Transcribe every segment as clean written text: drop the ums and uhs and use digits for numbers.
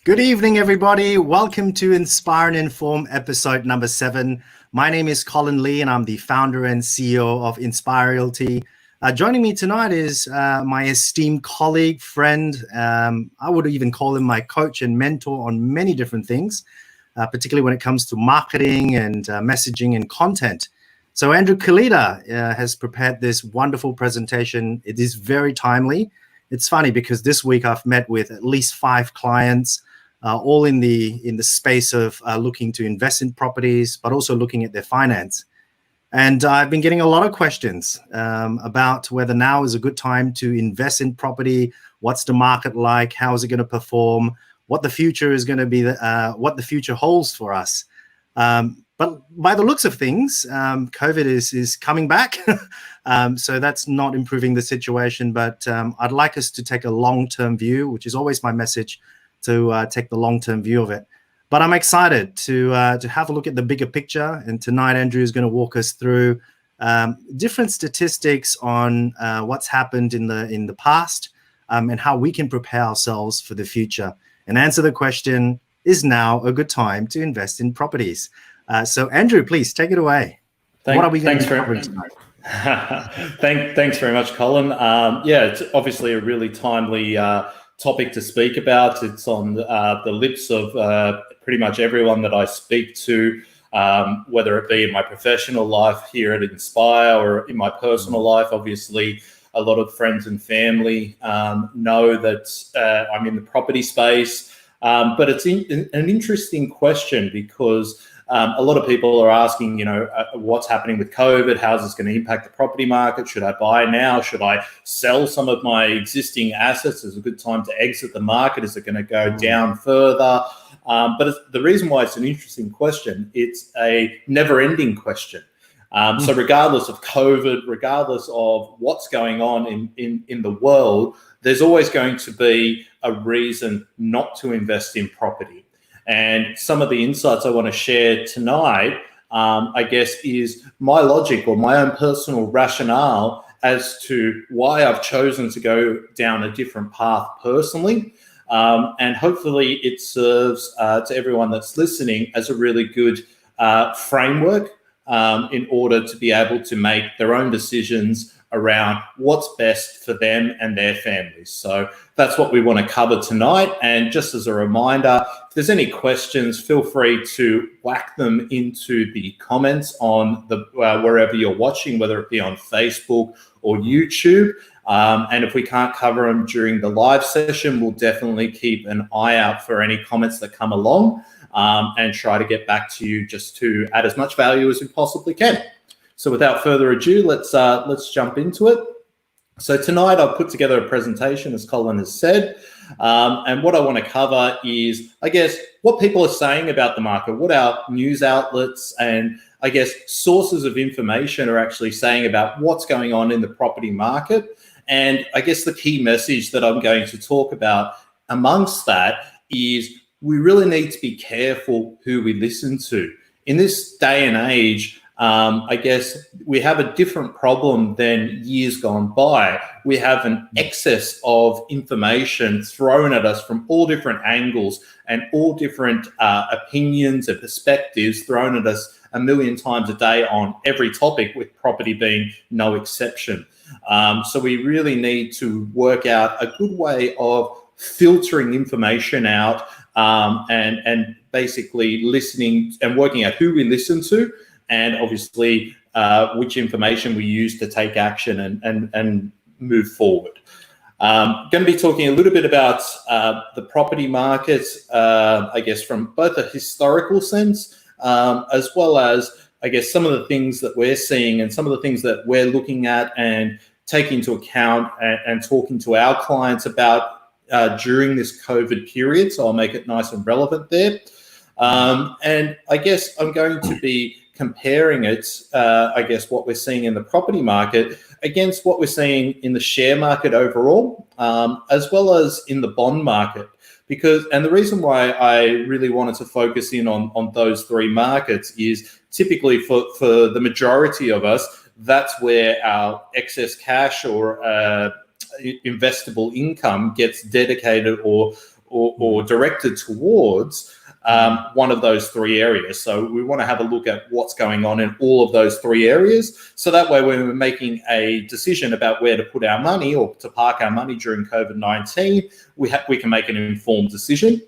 Good evening, everybody. Welcome to Inspire and Inform episode number 7. My name is Colin Lee, and I'm the founder and CEO of Inspire Realty. Joining me tonight is my esteemed colleague, friend. I would even call him my coach and mentor on many different things, particularly when it comes to marketing and messaging and content. So Andrew Kalita has prepared this wonderful presentation. It is very timely. It's funny because this week I've met with at least 5 clients, all in the space of looking to invest in properties, but also looking at their finance. And I've been getting a lot of questions about whether now is a good time to invest in property. What's the market like? How is it going to perform? What the future is going to be? What the future holds for us? But by the looks of things, COVID is coming back. So that's not improving the situation. But I'd like us to take a long-term view, which is always my message, to take the long-term view of it. But I'm excited to have a look at the bigger picture. And tonight, Andrew is going to walk us through different statistics on what's happened in the past and how we can prepare ourselves for the future and answer the question, is now a good time to invest in properties? So Andrew, please take it away. What are we going to cover tonight? Thanks very much, Colin. It's obviously a really timely topic to speak about. It's on the lips of pretty much everyone that I speak to, whether it be in my professional life here at Inspire or in my personal life. Obviously, a lot of friends and family know that I'm in the property space, but it's an interesting question because a lot of people are asking, what's happening with COVID? How's this going to impact the property market? Should I buy now? Should I sell some of my existing assets? Is it a good time to exit the market? Is it going to go down further? But the reason why it's an interesting question, it's a never-ending question. So regardless of COVID, regardless of what's going on in the world, there's always going to be a reason not to invest in property. And some of the insights I want to share tonight, I guess, is my logic or my own personal rationale as to why I've chosen to go down a different path personally. And hopefully it serves to everyone that's listening as a really good framework in order to be able to make their own decisions around what's best for them and their families. So that's what we want to cover tonight. And just as a reminder, if there's any questions, feel free to whack them into the comments on the wherever you're watching, whether it be on Facebook or YouTube. And if we can't cover them during the live session, we'll definitely keep an eye out for any comments that come along and try to get back to you just to add as much value as we possibly can. So without further ado, let's jump into it. So tonight I've put together a presentation, as Colin has said, and what I want to cover is, I guess, what people are saying about the market, what our news outlets and, I guess, sources of information are actually saying about what's going on in the property market. And I guess the key message that I'm going to talk about amongst that is we really need to be careful who we listen to. In this day and age, I guess we have a different problem than years gone by. We have an excess of information thrown at us from all different angles and all different opinions and perspectives thrown at us a million times a day on every topic, with property being no exception. So we really need to work out a good way of filtering information out and basically listening and working out who we listen to, and obviously which information we use to take action and move forward. Going to be talking a little bit about the property market, I guess, from both a historical sense, as well as, I guess, some of the things that we're seeing and some of the things that we're looking at and taking into account and talking to our clients about during this COVID period. So I'll make it nice and relevant there. And I guess I'm going to be comparing it, I guess, what we're seeing in the property market against what we're seeing in the share market overall, as well as in the bond market. And the reason why I really wanted to focus in on those three markets is typically for the majority of us, that's where our excess cash or investable income gets dedicated or or directed towards one of those three areas. So we want to have a look at what's going on in all of those three areas. So that way, when we're making a decision about where to put our money or to park our money during COVID-19, we can make an informed decision.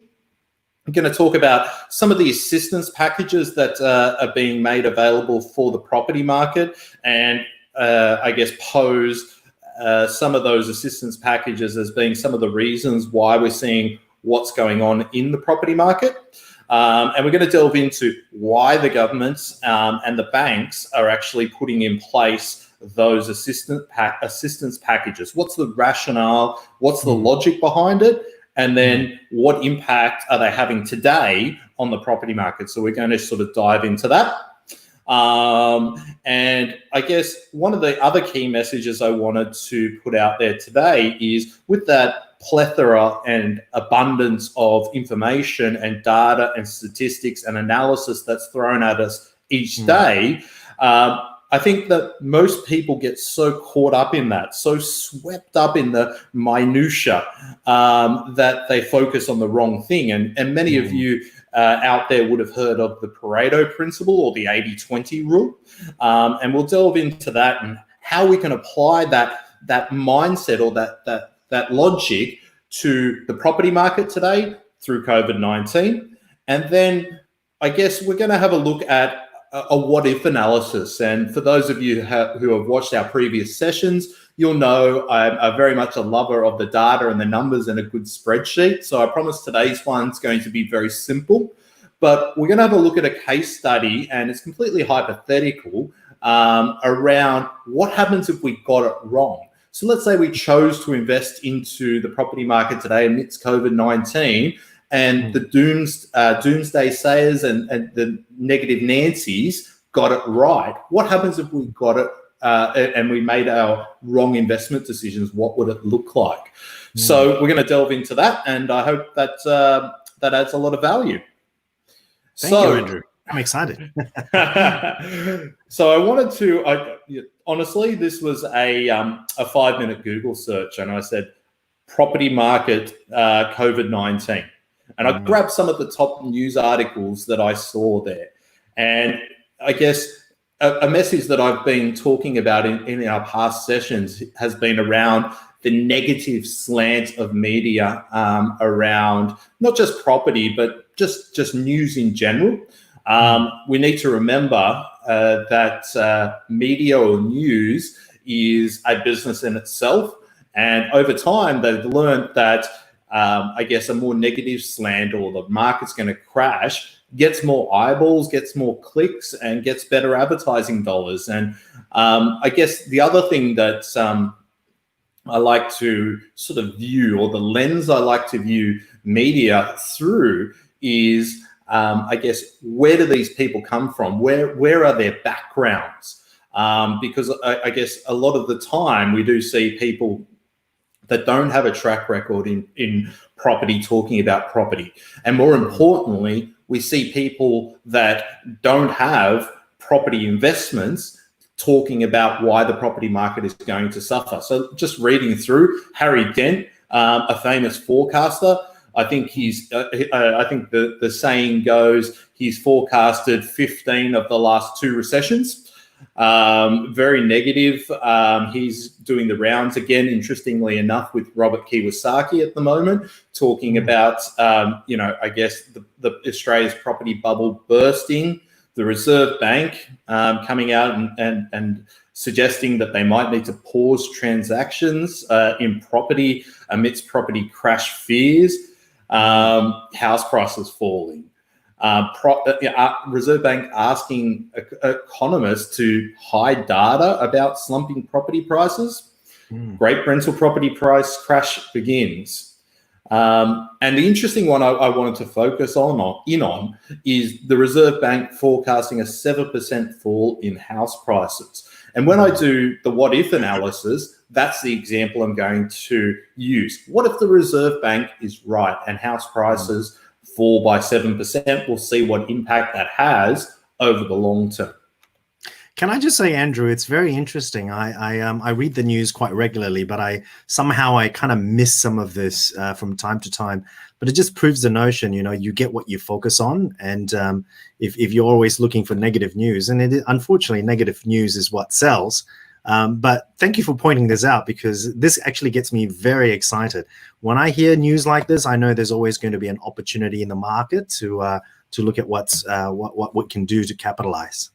I'm going to talk about some of the assistance packages that are being made available for the property market, and I guess pose some of those assistance packages as being some of the reasons why we're seeing what's going on in the property market. And we're going to delve into why the governments and the banks are actually putting in place those assistance packages. What's the rationale? What's the logic behind it? And then what impact are they having today on the property market? So we're going to sort of dive into that. And I guess one of the other key messages I wanted to put out there today is, with that plethora and abundance of information and data and statistics and analysis that's thrown at us each day, I think that most people get so caught up in that, so swept up in the minutia, that they focus on the wrong thing. And many of you out there would have heard of the Pareto principle or the 80-20 rule. And we'll delve into that and how we can apply that mindset or that logic to the property market today through COVID-19. And then I guess we're going to have a look at a what-if analysis. And for those of you who have watched our previous sessions, you'll know I'm very much a lover of the data and the numbers and a good spreadsheet. So I promise today's one's going to be very simple. But we're going to have a look at a case study, and it's completely hypothetical, around what happens if we got it wrong. So let's say we chose to invest into the property market today amidst COVID-19, and the doomsday sayers and the negative Nancy's got it right. What happens if we got it and we made our wrong investment decisions? What would it look like? So we're going to delve into that, and I hope that that adds a lot of value. Thank you, Andrew. I'm excited. So I wanted to, honestly, this was a 5-minute Google search, and I said, property market COVID-19. And I grabbed some of the top news articles that I saw there. And I guess a message that I've been talking about in our past sessions has been around the negative slant of media around not just property, but just news in general. We need to remember that media or news is a business in itself. And over time, they've learned that I guess a more negative slant, or the market's going to crash, gets more eyeballs, gets more clicks, and gets better advertising dollars. And I guess the other thing that I like to sort of view, or the lens I like to view media through, is I guess, where do these people come from? Where are their backgrounds? Because I guess a lot of the time we do see people that don't have a track record in property talking about property. And more importantly, we see people that don't have property investments talking about why the property market is going to suffer. So just reading through, Harry Dent, a famous forecaster, I think I think the saying goes, he's forecasted 15 of the last 2 recessions. Very negative. He's doing the rounds again, interestingly enough, with Robert Kiyosaki at the moment, talking about, I guess the Australia's property bubble bursting, the Reserve Bank coming out and suggesting that they might need to pause transactions in property amidst property crash fears, house prices falling. Reserve Bank asking economists to hide data about slumping property prices. Great rental property price crash begins. And the interesting one I wanted to focus on is the Reserve Bank forecasting a 7% fall in house prices. And when I do the what if analysis, that's the example I'm going to use. What if the Reserve Bank is right and house prices fall by 7%? We'll see what impact that has over the long term. Can I just say, Andrew, it's very interesting. I read the news quite regularly, but I kind of miss some of this from time to time. But it just proves the notion, you get what you focus on, and if you're always looking for negative news, and unfortunately, negative news is what sells. But thank you for pointing this out, because this actually gets me very excited. When I hear news like this, I know there's always going to be an opportunity in the market to look at what we can do to capitalize.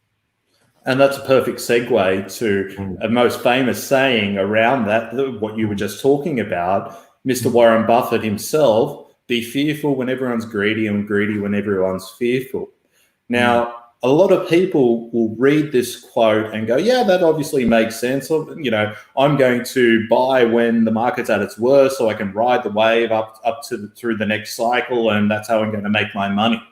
And that's a perfect segue to a most famous saying around that, what you were just talking about. Mr. Warren Buffett himself, be fearful when everyone's greedy and greedy when everyone's fearful. Now, a lot of people will read this quote and go, yeah, that obviously makes sense. I'm going to buy when the market's at its worst so I can ride the wave up through the next cycle, and that's how I'm going to make my money.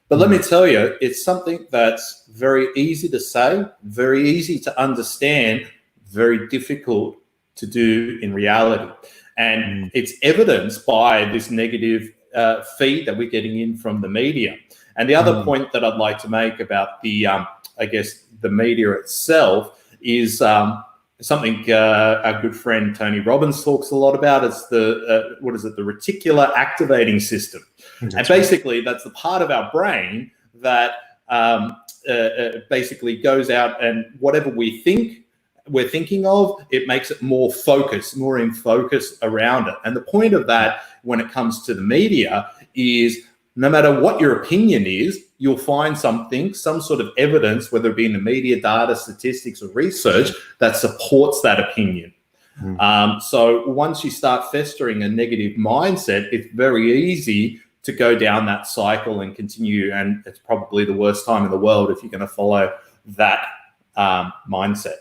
But let me tell you, it's something that's very easy to say, very easy to understand, very difficult to do in reality. And it's evidenced by this negative feed that we're getting in from the media. And the other point that I'd like to make about the media itself is something our good friend Tony Robbins talks a lot about. It's the reticular activating system. And basically, that's the part of our brain that basically goes out, and whatever we're thinking of, it makes it more in focus around it. And the point of that, when it comes to the media, is no matter what your opinion is, you'll find some sort of evidence, whether it be in the media, data, statistics, or research, that supports that opinion. So once you start festering a negative mindset, it's very easy to go down that cycle and continue. And it's probably the worst time in the world if you're going to follow that mindset.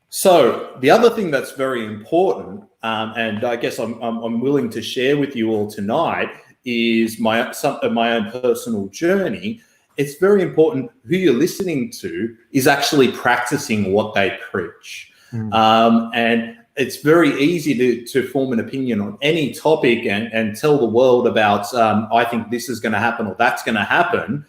So the other thing that's very important, and I guess I'm willing to share with you all tonight, is my own personal journey. It's very important who you're listening to is actually practicing what they preach. And it's very easy to form an opinion on any topic and tell the world about, I think this is going to happen or that's going to happen.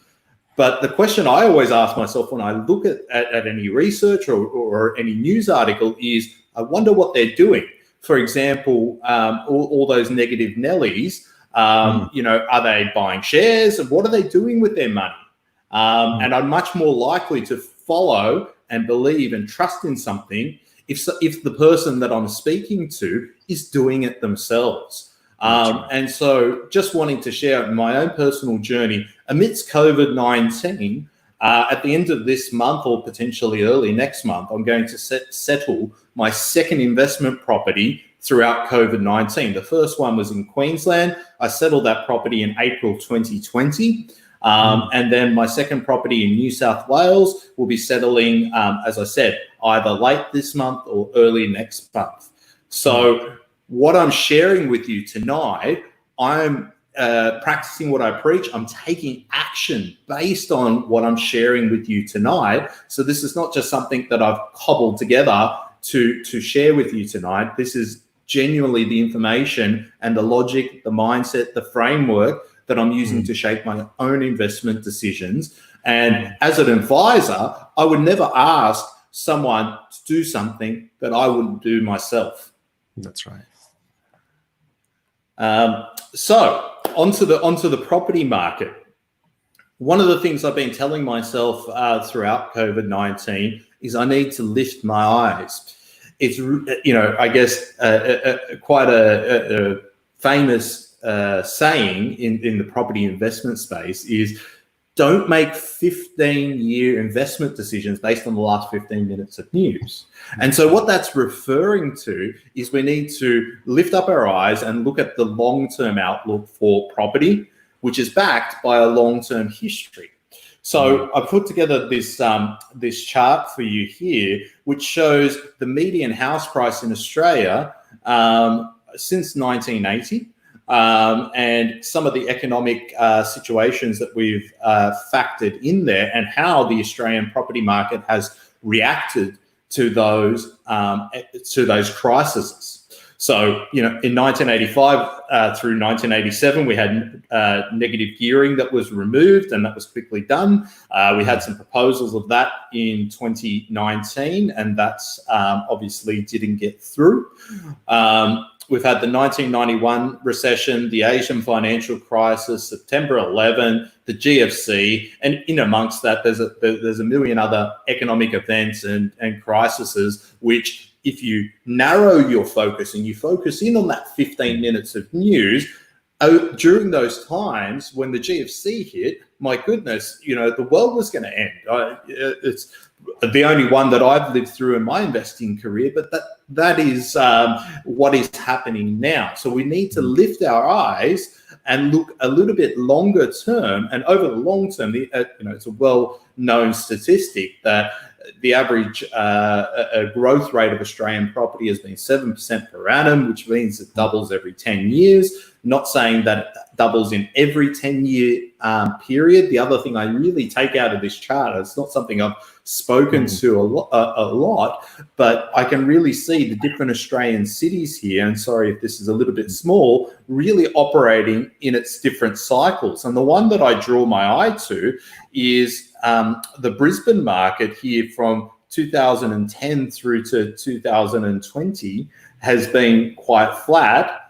But the question I always ask myself when I look at any research or any news article is, I wonder what they're doing. For example, all those negative Nellies, are they buying shares? And what are they doing with their money? And I'm much more likely to follow and believe and trust in something if the person that I'm speaking to is doing it themselves. And so just wanting to share my own personal journey amidst COVID-19, at the end of this month or potentially early next month, I'm going to settle my second investment property throughout COVID-19. The first one was in Queensland. I settled that property in April 2020. And then my second property in New South Wales will be settling, as I said, either late this month or early next month. So what I'm sharing with you tonight, I'm practicing what I preach. I'm taking action based on what I'm sharing with you tonight. So this is not just something that I've cobbled together to share with you tonight. This is genuinely the information and the logic, the mindset, the framework that I'm using to shape my own investment decisions. And as an advisor, I would never ask someone to do something that I wouldn't do myself. That's right. So onto the property market. One of the things I've been telling myself throughout COVID-19 is I need to lift my eyes. It's, I guess quite a famous saying in the property investment space is, don't make 15-year investment decisions based on the last 15 minutes of news. And so what that's referring to is we need to lift up our eyes and look at the long-term outlook for property, which is backed by a long-term history. So I put together this chart for you here, which shows the median house price in Australia since 1980. And some of the economic situations that we've factored in there, and how the Australian property market has reacted to those crises. So, in 1985 through 1987, we had negative gearing that was removed, and that was quickly done. We had some proposals of that in 2019, and that's obviously didn't get through. We've had the 1991 recession, the Asian financial crisis, September 11, the GFC, and in amongst that, there's a million other economic events and crises, which, if you narrow your focus and you focus in on that 15 minutes of news, during those times when the GFC hit, my goodness, the world was going to end. It's the only one that I've lived through in my investing career, but that is what is happening now. So we need to lift our eyes and look a little bit longer term. And over the long term, it's a well-known statistic that the average growth rate of Australian property has been 7% per annum, which means it doubles every 10 years. Not saying that it doubles in every 10-year period. The other thing I really take out of this chart, it's not something I've spoken to a lot, but I can really see the different Australian cities here, and sorry if this is a little bit small, really operating in its different cycles. And the one that I draw my eye to is the Brisbane market here from 2010 through to 2020 has been quite flat,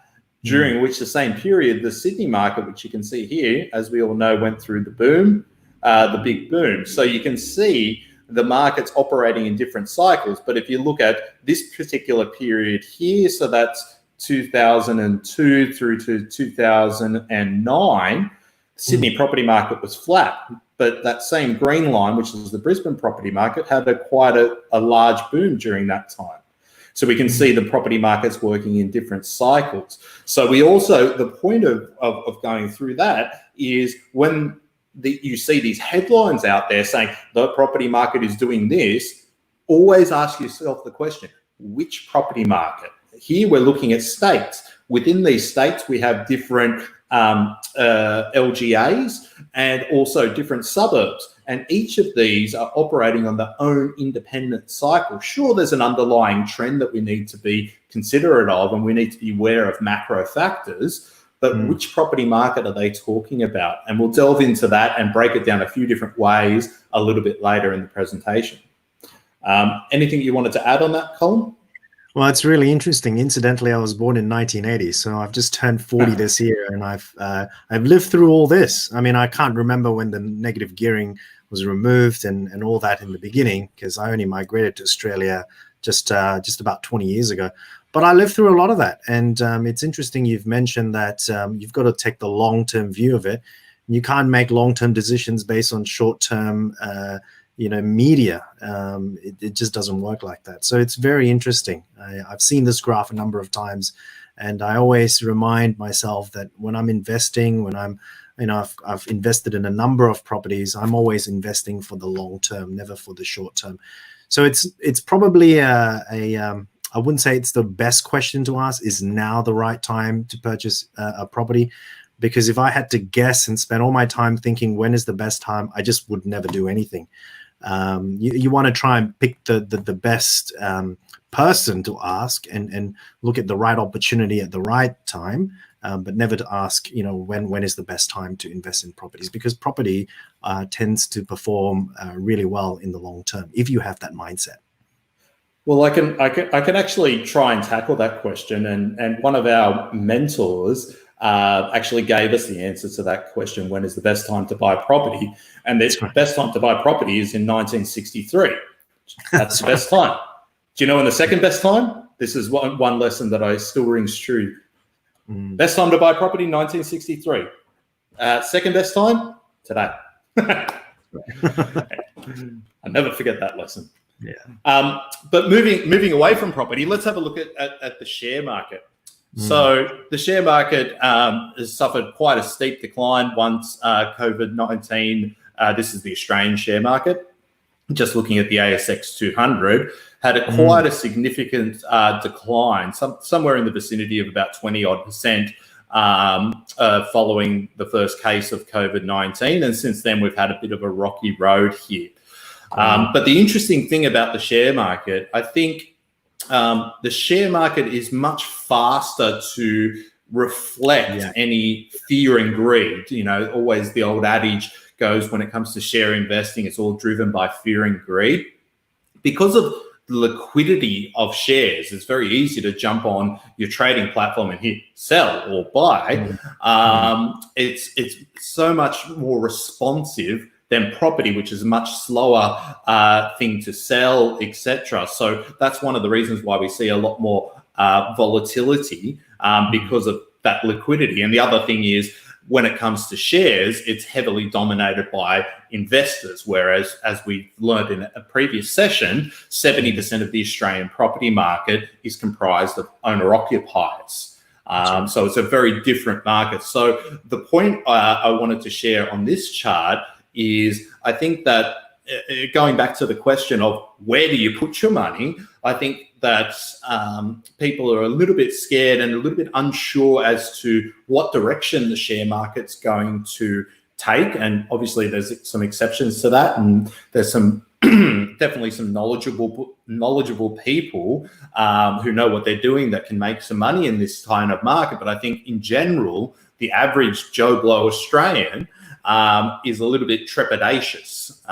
during which the same period, the Sydney market, which you can see here, as we all know, went through the boom, the big boom. So you can see the market's operating in different cycles. But if you look at this particular period here, so that's 2002 through to 2009, Sydney property market was flat. But that same green line, which is the Brisbane property market, had quite a large boom during that time. So we can see the property markets working in different cycles. So we also, the point of going through that is when you see these headlines out there saying the property market is doing this, always ask yourself the question, which property market? Here we're looking at states. Within these states, we have different LGAs and also different suburbs. And each of these are operating on their own independent cycle. Sure, there's an underlying trend that we need to be considerate of, and we need to be aware of macro factors, but which property market are they talking about? And we'll delve into that and break it down a few different ways a little bit later in the presentation. Anything you wanted to add on that, Colin? Well, it's really interesting. Incidentally, I was born in 1980, so I've just turned 40 this year, and I've lived through all this. I mean, I can't remember when the negative gearing was removed and all that in the beginning, because I only migrated to Australia just about 20 years ago. But I lived through a lot of that, and it's interesting you've mentioned that you've got to take the long-term view of it. You can't make long-term decisions based on short-term media. It just doesn't work like that. So it's very interesting. I've seen this graph a number of times, and I always remind myself that when I'm investing, when I've invested in a number of properties, I'm always investing for the long term, never for the short term. So it's probably I wouldn't say it's the best question to ask, is now the right time to purchase a property? Because if I had to guess and spend all my time thinking when is the best time, I just would never do anything. You want to try and pick the best person to ask and look at the right opportunity at the right time, but never to ask, when is the best time to invest in properties, because property tends to perform really well in the long term if you have that mindset. Well, I can actually try and tackle that question, and one of our mentors actually gave us the answer to that question, when is the best time to buy property? And the best time to buy property is in 1963. That's the best time. Do you know when the second best time? This is one lesson that still rings true. Best time to buy property, 1963. Second best time, today. I'll never forget that lesson. Yeah. But moving away from property, let's have a look at the share market. So the share market has suffered quite a steep decline once COVID-19, this is the Australian share market, just looking at the ASX 200, had quite a significant decline, somewhere in the vicinity of about 20-odd% following the first case of COVID-19. And since then, we've had a bit of a rocky road here. But the interesting thing about the share market, I think the share market is much faster to reflect any fear and greed. You know, always the old adage goes, when it comes to share investing, it's all driven by fear and greed. Because of the liquidity of shares, it's very easy to jump on your trading platform and hit sell or buy. It's so much more responsive than property, which is a much slower thing to sell, etc. So that's one of the reasons why we see a lot more volatility, because of that liquidity. And the other thing is, when it comes to shares, it's heavily dominated by investors, whereas, as we learned in a previous session, 70% of the Australian property market is comprised of owner-occupiers. So it's a very different market. So the point I wanted to share on this chart is, I think that going back to the question of where do you put your money, I think that people are a little bit scared and a little bit unsure as to what direction the share market's going to take. And obviously there's some exceptions to that, and there's some definitely some knowledgeable people who know what they're doing that can make some money in this kind of market. But I think in general, the average Joe Blow Australian is a little bit trepidatious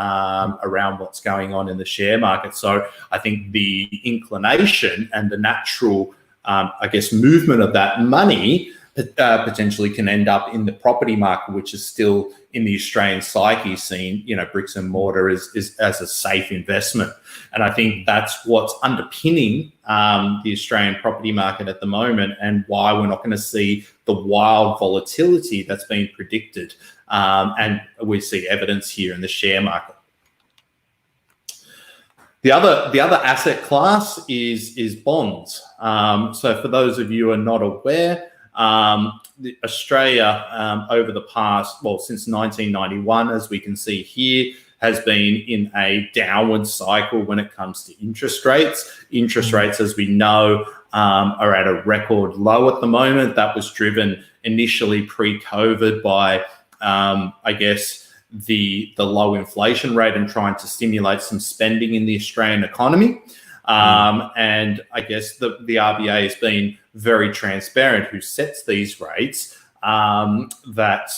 around what's going on in the share market. So I think the inclination and the natural, I guess, movement of that money potentially can end up in the property market, which is still in the Australian psyche seen, you know, bricks and mortar is as a safe investment. And I think that's what's underpinning the Australian property market at the moment, and why we're not going to see the wild volatility that's been predicted. And we see evidence here in the share market. The other asset class is bonds. So for those of you who are not aware, Australia over the past, well, since 1991, as we can see here, has been in a downward cycle when it comes to interest rates. Interest rates, as we know, are at a record low at the moment. That was driven initially pre-COVID by, I guess, the low inflation rate and trying to stimulate some spending in the Australian economy. And I guess the RBA has been very transparent, who sets these rates, that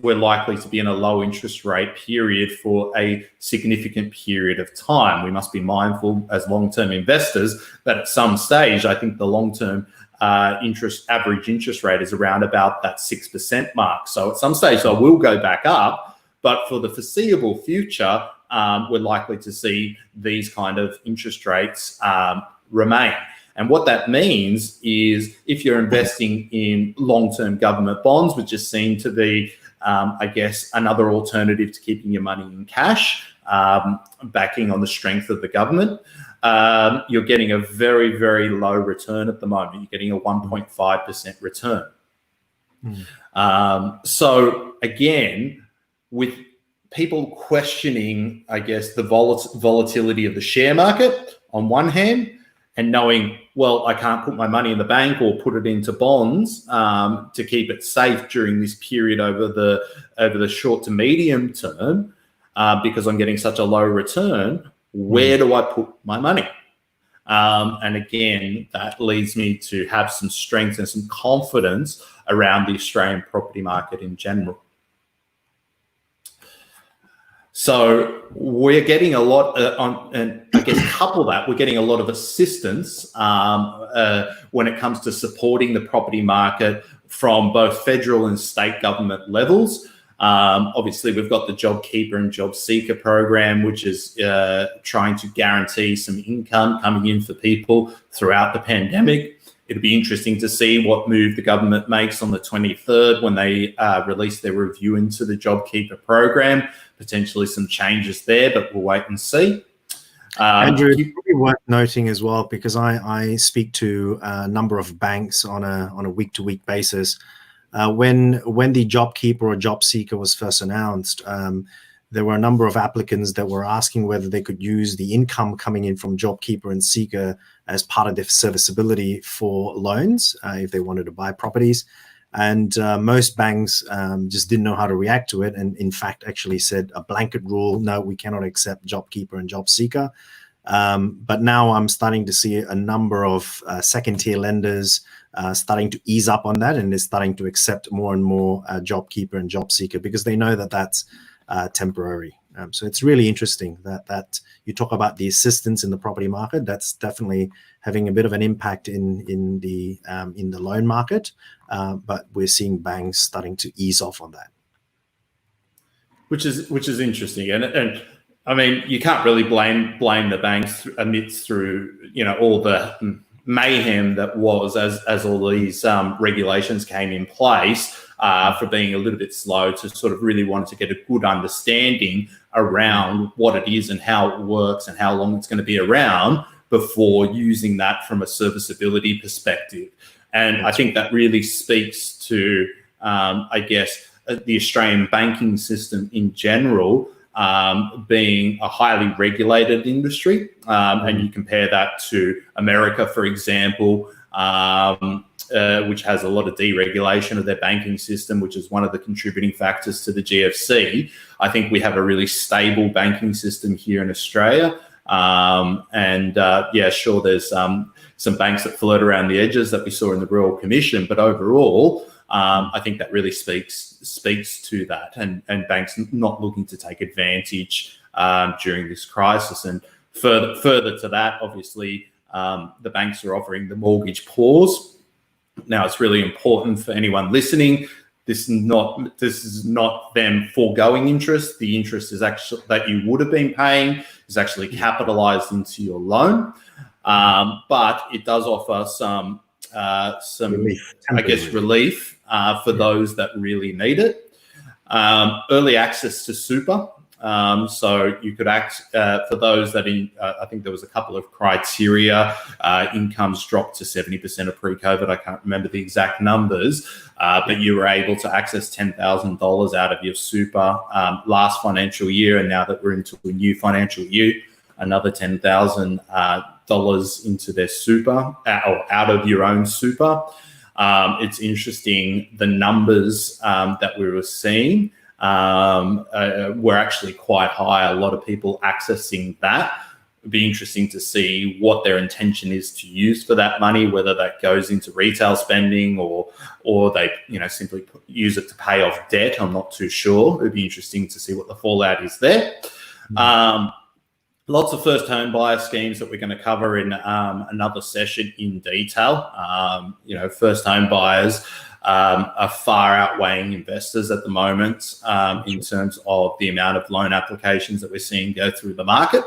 we're likely to be in a low interest rate period for a significant period of time. We must be mindful as long-term investors that at some stage, I think the long-term average interest rate is around about that 6% mark. So at some stage, I will go back up, but for the foreseeable future, we're likely to see these kind of interest rates remain. And what that means is, if you're investing in long-term government bonds, which is seen to be, I guess, another alternative to keeping your money in cash, backing on the strength of the government, you're getting a very, very low return at the moment. You're getting a 1.5% return. So again, with people questioning, I guess, the volatility of the share market on one hand, and knowing, well, I can't put my money in the bank or put it into bonds to keep it safe during this period over the short to medium term, because I'm getting such a low return. Where do I put my money? And again, that leads me to have some strength and some confidence around the Australian property market in general. So we're getting a lot and I guess couple that, we're getting a lot of assistance when it comes to supporting the property market from both federal and state government levels. Obviously, we've got the JobKeeper and JobSeeker program, which is trying to guarantee some income coming in for people throughout the pandemic. It'll be interesting to see what move the government makes on the 23rd when they release their review into the JobKeeper program. Potentially some changes there, but we'll wait and see. Andrew, it's probably worth noting as well, because I speak to a number of banks on a week-to-week basis. When the JobKeeper or JobSeeker was first announced, there were a number of applicants that were asking whether they could use the income coming in from JobKeeper and Seeker as part of their serviceability for loans if they wanted to buy properties. And most banks just didn't know how to react to it, and in fact actually said a blanket rule: no, we cannot accept JobKeeper and JobSeeker. But now I'm starting to see a number of second-tier lenders starting to ease up on that, and they're starting to accept more and more JobKeeper and JobSeeker because they know that that's temporary. So it's really interesting that you talk about the assistance in the property market. That's definitely having a bit of an impact in the loan market, but we're seeing banks starting to ease off on that. Which is interesting, and I mean, you can't really blame the banks amidst through all the mayhem that was as all these regulations came in place for being a little bit slow to sort of really want to get a good understanding around what it is and how it works and how long it's going to be around before using that from a serviceability perspective. And I think that really speaks to, I guess, the Australian banking system in general being a highly regulated industry. And you compare that to America, for example, which has a lot of deregulation of their banking system, which is one of the contributing factors to the GFC. I think we have a really stable banking system here in Australia. Yeah, sure, there's some banks that float around the edges that we saw in the Royal Commission, but overall, I think that really speaks to that, and banks not looking to take advantage during this crisis. And further to that, obviously, the banks are offering the mortgage pause. Now, it's really important for anyone listening. This is not them foregoing interest. The interest is actually that you would have been paying is actually capitalized into your loan, but it does offer some relief, I guess, relief for those that really need it. Early access to super. So you could for those that I think there was a couple of criteria. Incomes dropped to 70% of pre-COVID. I can't remember the exact numbers, but you were able to access $10,000 out of your super last financial year. And now that we're into a new financial year, another $10,000 into their super or out of your own super. It's interesting, the numbers that we were seeing were actually quite high. A lot of people accessing that. It'd be interesting to see what their intention is to use for that money, whether that goes into retail spending or they simply use it to pay off debt. I'm not too sure. It'd be interesting to see what the fallout is there. Lots of first home buyer schemes that we're going to cover in another session in detail. First home buyers are far outweighing investors at the moment in terms of the amount of loan applications that we're seeing go through the market.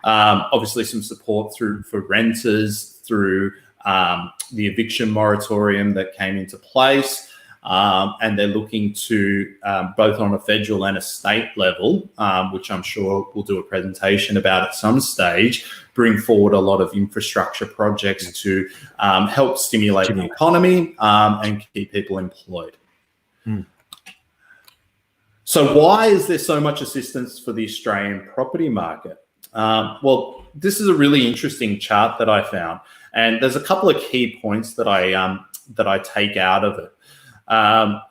Obviously, some support for renters through the eviction moratorium that came into place. And they're looking to, both on a federal and a state level, which I'm sure we'll do a presentation about at some stage, bring forward a lot of infrastructure projects to help stimulate the economy and keep people employed. So why is there so much assistance for the Australian property market? Well, this is a really interesting chart that I found, and there's a couple of key points that I take out of it.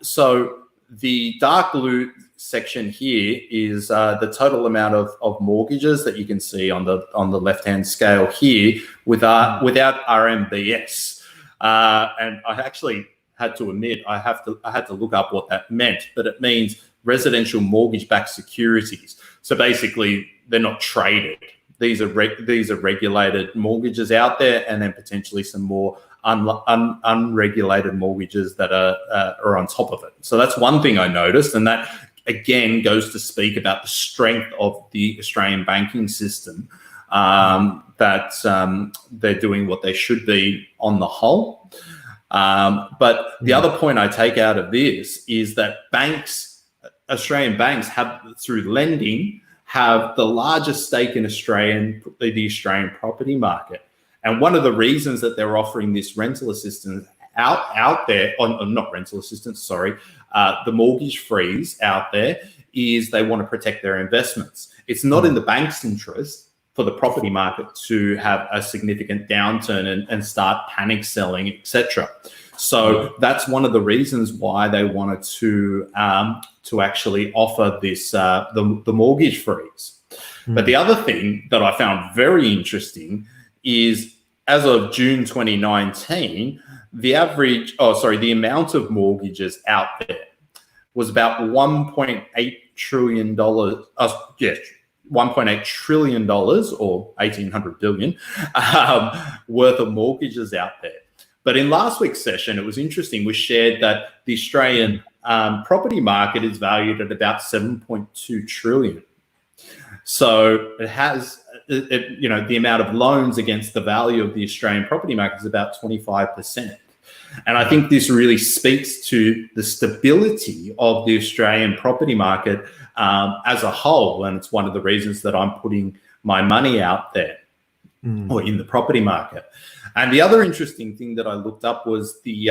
So the dark blue section here is the total amount of mortgages that you can see on the left-hand scale here without RMBS. And I actually had to admit I had to look up what that meant, but it means residential mortgage-backed securities. So basically, they're not traded. These are regulated mortgages out there, and then potentially some more unregulated mortgages that are on top of it. So that's one thing I noticed, and that again goes to speak about the strength of the Australian banking system, that they're doing what they should be on the whole. But the other point I take out of this is that Australian banks have, through lending, have the largest stake in the Australian property market. And one of the reasons that they're offering this rental assistance out there, not rental assistance, sorry, the mortgage freeze out there, is they want to protect their investments. It's not in the bank's interest for the property market to have a significant downturn and start panic selling, etc. So that's one of the reasons why they wanted to actually offer this the mortgage freeze. But the other thing that I found very interesting is, as of June 2019, the amount of mortgages out there was about $1.8 trillion. $1.8 trillion or 1,800 billion worth of mortgages out there. But in last week's session, it was interesting. We shared that the Australian property market is valued at about 7.2 trillion. So it has, the amount of loans against the value of the Australian property market is about 25%. And I think this really speaks to the stability of the Australian property market as a whole. And it's one of the reasons that I'm putting my money out there or in the property market. And the other interesting thing that I looked up was the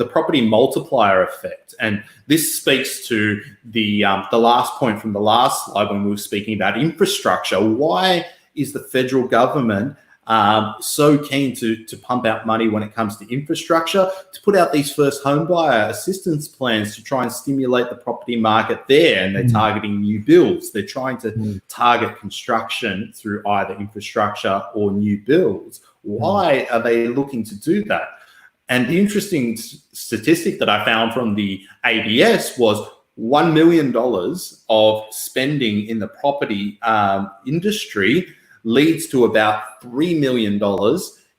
property multiplier effect. And this speaks to the last point from the last slide when we were speaking about infrastructure. Why is the federal government so keen to pump out money when it comes to infrastructure, to put out these first home buyer assistance plans to try and stimulate the property market there? And they're targeting new builds. They're trying to target construction through either infrastructure or new builds. Why are they looking to do that? And the interesting statistic that I found from the ABS was $1 million of spending in the property industry leads to about $3 million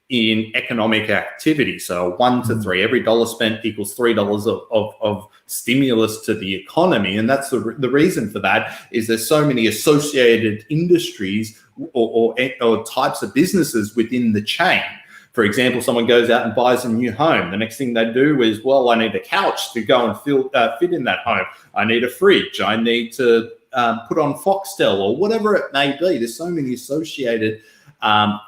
in economic activity. So 1 to 3, every dollar spent equals $3 of stimulus to the economy. And that's the reason for that is there's so many associated industries or types of businesses within the chain. For example, someone goes out and buys a new home. The next thing they do is, well, I need a couch to go and fit in that home. I need a fridge. I need to put on Foxtel or whatever it may be. There's so many associated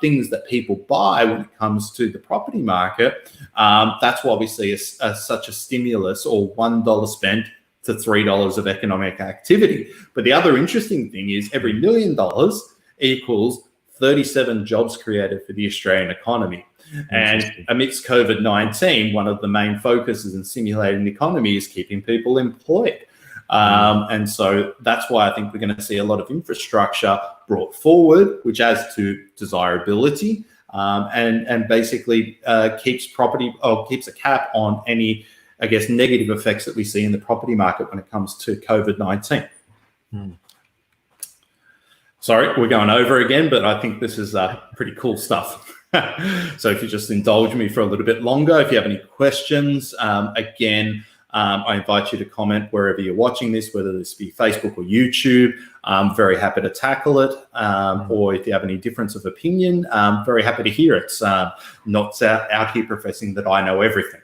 things that people buy when it comes to the property market. That's why we see such a stimulus, or $1 spent to $3 of economic activity. But the other interesting thing is every $1 million equals 37 jobs created for the Australian economy. And amidst COVID-19, one of the main focuses in stimulating the economy is keeping people employed. And so that's why I think we're going to see a lot of infrastructure brought forward, which adds to desirability and basically keeps a cap on any, I guess, negative effects that we see in the property market when it comes to COVID-19. Sorry, we're going over again, but I think this is pretty cool stuff. So if you just indulge me for a little bit longer, if you have any questions, again, I invite you to comment wherever you're watching this, whether this be Facebook or YouTube. I'm very happy to tackle it. Or if you have any difference of opinion, I'm very happy to hear it. Not out here professing that I know everything.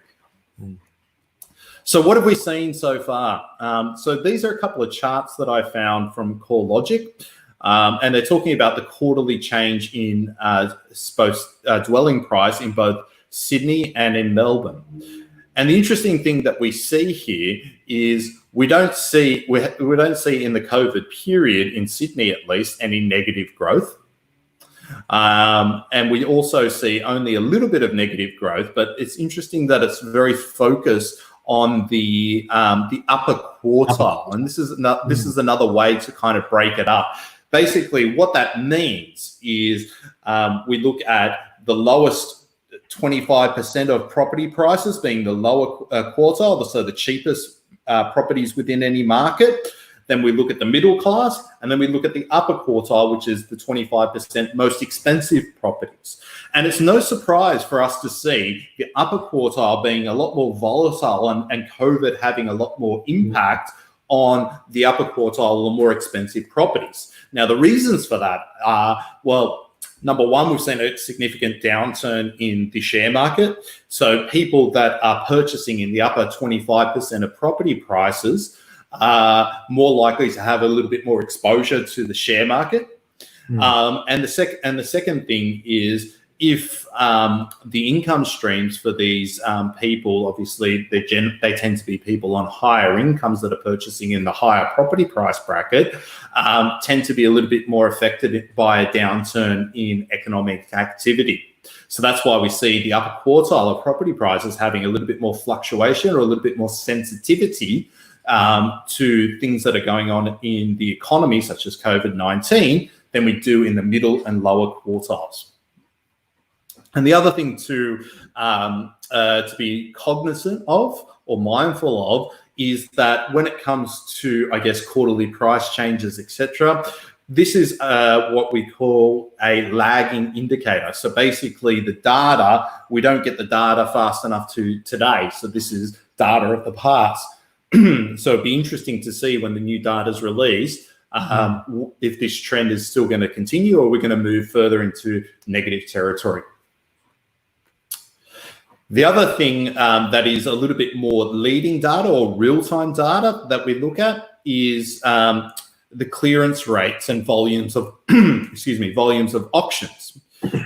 So what have we seen so far? So these are a couple of charts that I found from CoreLogic. And they're talking about the quarterly change in dwelling price in both Sydney and in Melbourne. And the interesting thing that we see here is we don't see in the COVID period, in Sydney at least, any negative growth. And we also see only a little bit of negative growth, but it's interesting that it's very focused on the upper quartile. And this is another way to kind of break it up. Basically, what that means is we look at the lowest 25% of property prices being the lower quartile, so the cheapest properties within any market. Then we look at the middle class, and then we look at the upper quartile, which is the 25% most expensive properties. And it's no surprise for us to see the upper quartile being a lot more volatile and COVID having a lot more impact on the upper quartile or more expensive properties. Now, the reasons for that are, well, number one, we've seen a significant downturn in the share market. So people that are purchasing in the upper 25% of property prices are more likely to have a little bit more exposure to the share market. And the second thing is, if the income streams for these people, obviously they tend to be people on higher incomes that are purchasing in the higher property price bracket, tend to be a little bit more affected by a downturn in economic activity. So that's why we see the upper quartile of property prices having a little bit more fluctuation or a little bit more sensitivity to things that are going on in the economy, such as COVID-19, than we do in the middle and lower quartiles. And the other thing to be cognizant of or mindful of is that when it comes to, I guess, quarterly price changes, etc., this is what we call a lagging indicator. So basically the data, we don't get the data fast enough to today. So this is data of the past. So it'd be interesting to see when the new data is released, if this trend is still going to continue or we're going to move further into negative territory. The other thing that is a little bit more leading data or real-time data that we look at is the clearance rates and volumes of, volumes of auctions.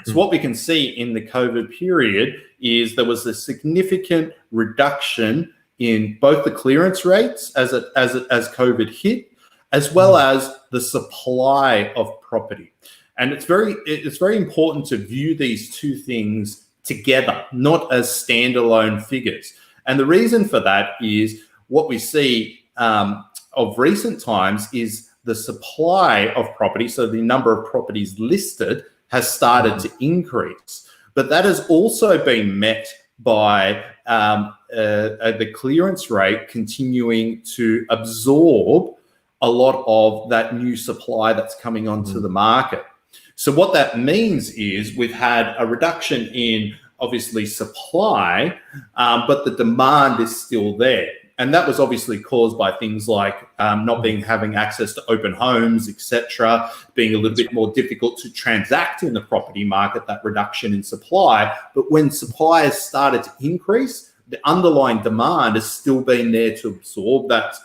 So what we can see in the COVID period is there was a significant reduction in both the clearance rates as COVID hit, as well as the supply of property. And it's very important to view these two things together, not as standalone figures. And the reason for that is what we see of recent times is the supply of property, so the number of properties listed has started to increase. But that has also been met by the clearance rate continuing to absorb a lot of that new supply that's coming onto the market. So what that means is we've had a reduction in obviously supply, but the demand is still there. And that was obviously caused by things like not having access to open homes, etc., being a little bit more difficult to transact in the property market, that reduction in supply. But when supply has started to increase, the underlying demand has still been there to absorb that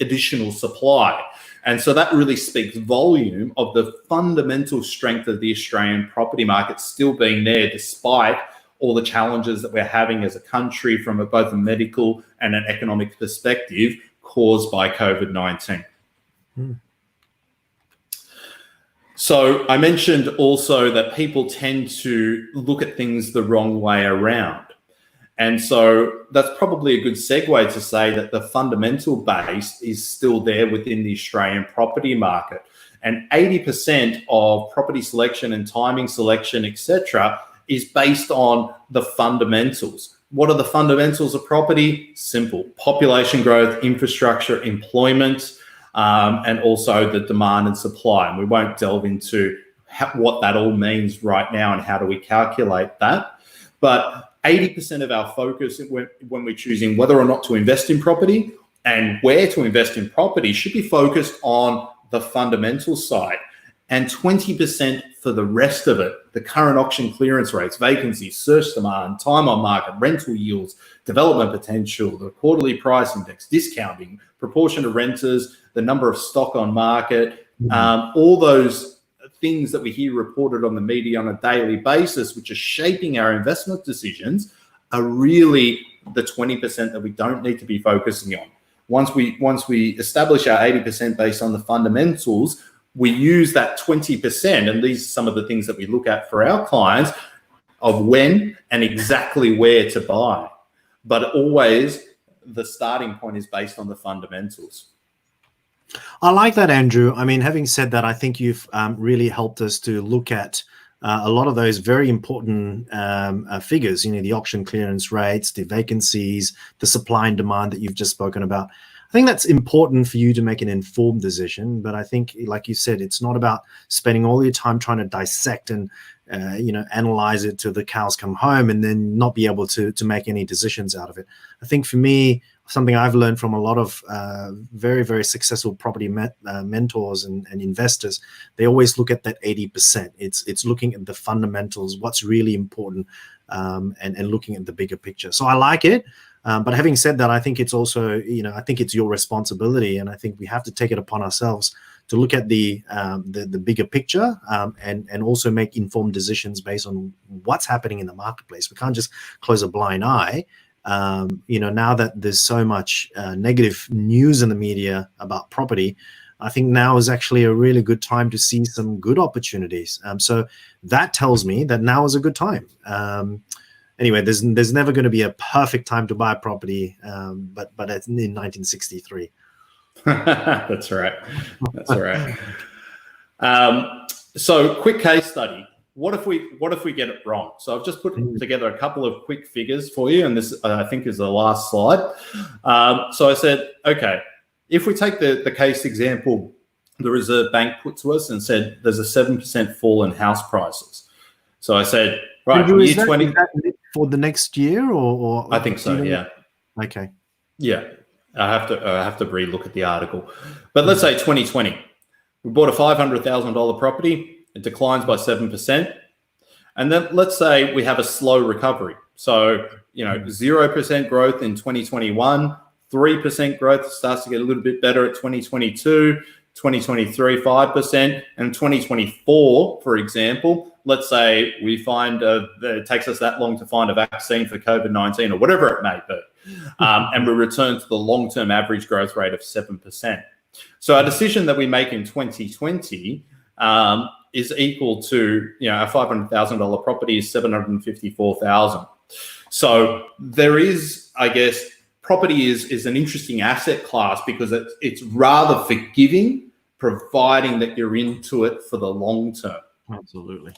additional supply. And so that really speaks volume of the fundamental strength of the Australian property market still being there despite all the challenges that we're having as a country from both a medical and an economic perspective caused by COVID-19. So I mentioned also that people tend to look at things the wrong way around. And so that's probably a good segue to say that the fundamental base is still there within the Australian property market. And 80% of property selection and timing selection, etc., is based on the fundamentals. What are the fundamentals of property? Simple: population growth, infrastructure, employment, and also the demand and supply. And we won't delve into what that all means right now and how do we calculate that. But 80% of our focus when we're choosing whether or not to invest in property and where to invest in property should be focused on the fundamental side, and 20% for the rest of it: the current auction clearance rates, vacancies, search demand, time on market, rental yields, development potential, the quarterly price index, discounting, proportion of renters, the number of stock on market, all those things that we hear reported on the media on a daily basis, which are shaping our investment decisions, are really the 20% that we don't need to be focusing on. Once we establish our 80% based on the fundamentals, we use that 20%, and these are some of the things that we look at for our clients, of when and exactly where to buy. But always the starting point is based on the fundamentals. I like that, Andrew. I mean, having said that, I think you've really helped us to look at a lot of those very important figures, the auction clearance rates, the vacancies, the supply and demand that you've just spoken about. I think that's important for you to make an informed decision. But I think, like you said, it's not about spending all your time trying to dissect and analyze it till the cows come home and then not be able to make any decisions out of it. I think for me, something I've learned from a lot of very, very successful property mentors and investors, they always look at that 80%. It's looking at the fundamentals, what's really important, and looking at the bigger picture. So I like it. But having said that, I think it's also, I think it's your responsibility, and I think we have to take it upon ourselves to look at the bigger picture, and also make informed decisions based on what's happening in the marketplace. We can't just close a blind eye. Now that there's so much negative news in the media about property, I think now is actually a really good time to see some good opportunities. So that tells me that now is a good time. Anyway, there's never going to be a perfect time to buy property, but it's in 1963. That's right. That's right. So, quick case study. What if we get it wrong? So I've just put together a couple of quick figures for you, and this I think is the last slide. So I said, okay, if we take the case example, the Reserve Bank put to us and said there's a 7% fall in house prices. So I said, right, is that for the next year, or I think so. Yeah. Okay. Yeah, I have to relook at the article, but let's say 2020, we bought a $500,000 property. It declines by 7%. And then let's say we have a slow recovery. So, 0% growth in 2021, 3% growth starts to get a little bit better at 2022, 2023, 5%, and 2024, for example, let's say we find it takes us that long to find a vaccine for COVID-19 or whatever it may be. And we return to the long-term average growth rate of 7%. So our decision that we make in 2020 is equal to, a $500,000 property is $754,000. So there is, I guess, property is an interesting asset class because it's rather forgiving, providing that you're into it for the long term. Absolutely.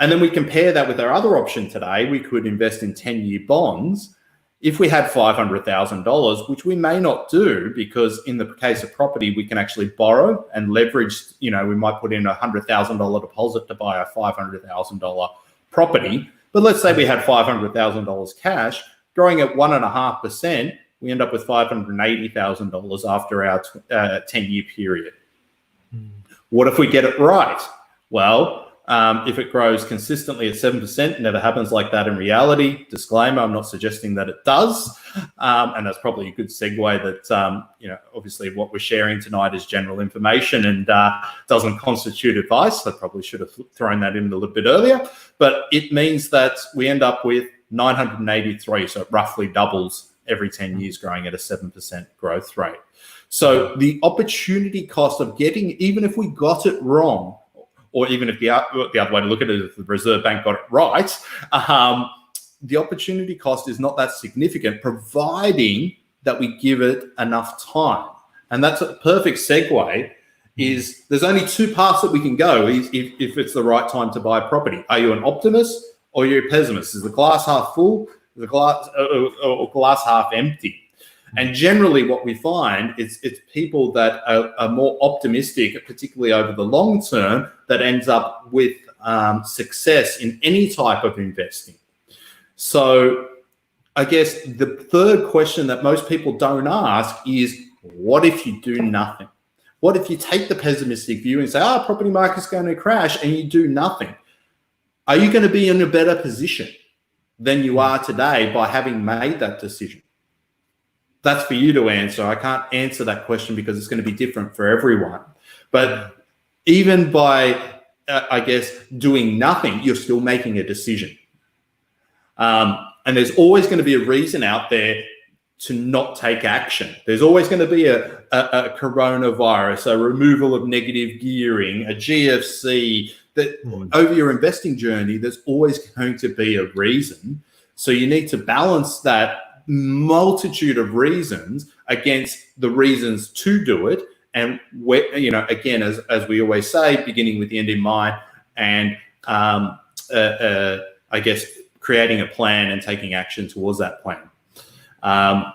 And then we compare that with our other option today. We could invest in 10-year bonds. If we had $500,000, which we may not do because in the case of property, we can actually borrow and leverage, we might put in a $100,000 deposit to buy a $500,000 property. But let's say we had $500,000 cash, growing at 1.5%, we end up with $580,000 after our 10-year period. What if we get it right? Well, if it grows consistently at 7%, never happens like that in reality. Disclaimer, I'm not suggesting that it does. And that's probably a good segue that, obviously what we're sharing tonight is general information and doesn't constitute advice. I probably should have thrown that in a little bit earlier. But it means that we end up with 983. So it roughly doubles every 10 years, growing at a 7% growth rate. So the opportunity cost of even if we got it wrong, or even if the other way to look at it, if the Reserve Bank got it right, the opportunity cost is not that significant, providing that we give it enough time. And that's a perfect segue. Is there's only two paths that we can go if it's the right time to buy property. Are you an optimist or you're a pessimist? Is the glass half full? Is the glass half empty? And generally what we find is it's people that are more optimistic, particularly over the long term, that ends up with success in any type of investing. So I guess the third question that most people don't ask is, what if you do nothing? What if you take the pessimistic view and say, property market's going to crash, and you do nothing? Are you going to be in a better position than you are today by having made that decision? That's for you to answer. I can't answer that question because it's going to be different for everyone. But even by, I guess, doing nothing, you're still making a decision. And there's always going to be a reason out there to not take action. There's always going to be a coronavirus, a removal of negative gearing, a GFC. That over your investing journey, there's always going to be a reason. So you need to balance that multitude of reasons against the reasons to do it, and again, as we always say, beginning with the end in mind, and I guess creating a plan and taking action towards that plan. Other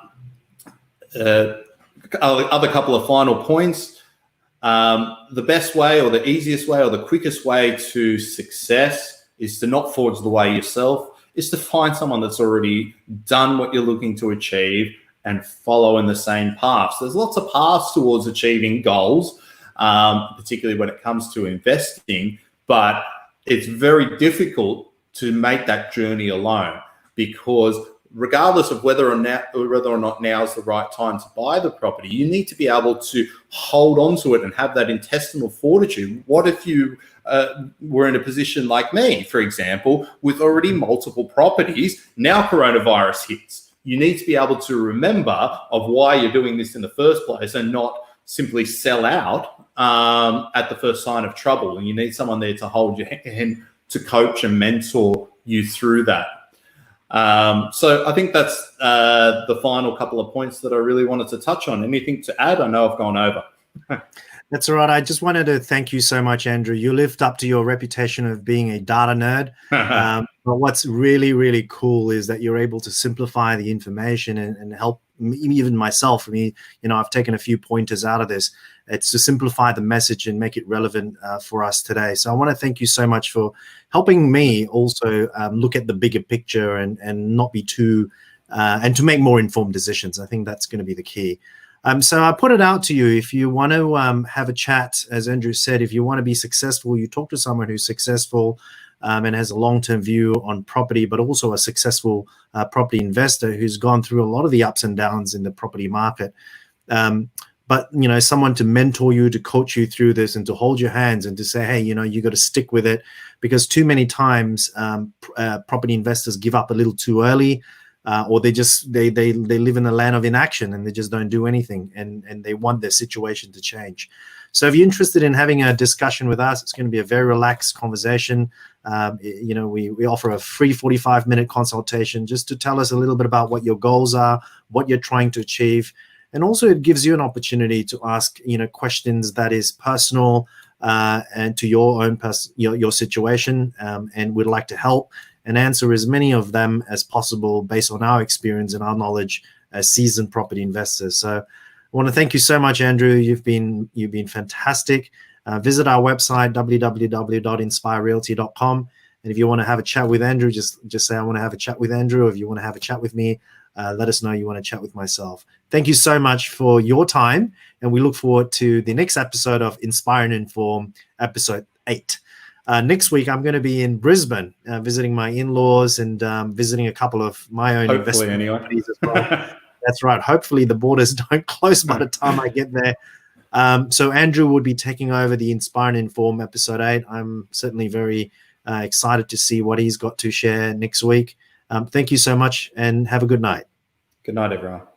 couple of final points. The best way, or the easiest way, or the quickest way to success is to not forge the way yourself. Is to find someone that's already done what you're looking to achieve and follow in the same paths. There's lots of paths towards achieving goals, particularly when it comes to investing, but it's very difficult to make that journey alone, because regardless of whether or not now is the right time to buy the property, you need to be able to hold on to it and have that intestinal fortitude. What if you were in a position like me, for example, with already multiple properties? Now coronavirus hits. You need to be able to remember of why you're doing this in the first place and not simply sell out at the first sign of trouble. And you need someone there to hold your hand, to coach and mentor you through that. So I think that's the final couple of points that I really wanted to touch on. Anything to add? I know I've gone over. That's all right. I just wanted to thank you so much, Andrew. You lived up to your reputation of being a data nerd. But what's really, really cool is that you're able to simplify the information and help even myself. I mean, I've taken a few pointers out of this. It's to simplify the message and make it relevant for us today. So I want to thank you so much for helping me also look at the bigger picture and not be too, and to make more informed decisions. I think that's going to be the key. So I put it out to you. If you want to have a chat, as Andrew said, if you want to be successful, you talk to someone who's successful and has a long-term view on property, but also a successful property investor who's gone through a lot of the ups and downs in the property market. But, someone to mentor you, to coach you through this and to hold your hands and to say, hey, you got to stick with it, because too many times property investors give up a little too early. Or they live in a land of inaction and they just don't do anything, and they want their situation to change. So if you're interested in having a discussion with us, it's going to be a very relaxed conversation. We offer a free 45-minute consultation just to tell us a little bit about what your goals are, what you're trying to achieve. And also it gives you an opportunity to ask, questions that is personal and to your own your situation. And we'd like to help and answer as many of them as possible based on our experience and our knowledge as seasoned property investors. So I want to thank you so much, Andrew. You've been fantastic. Visit our website, www.inspirerealty.com. And if you want to have a chat with Andrew, just say, I want to have a chat with Andrew. If you want to have a chat with me, let us know you want to chat with myself. Thank you so much for your time. And we look forward to the next episode of Inspire and Inform, episode 8. Next week, I'm going to be in Brisbane, visiting my in-laws and visiting a couple of my own investment companies as well. That's right. Hopefully, the borders don't close by the time I get there. So Andrew would be taking over the Inspire and Inform episode 8. I'm certainly very excited to see what he's got to share next week. Thank you so much and have a good night. Good night, everyone.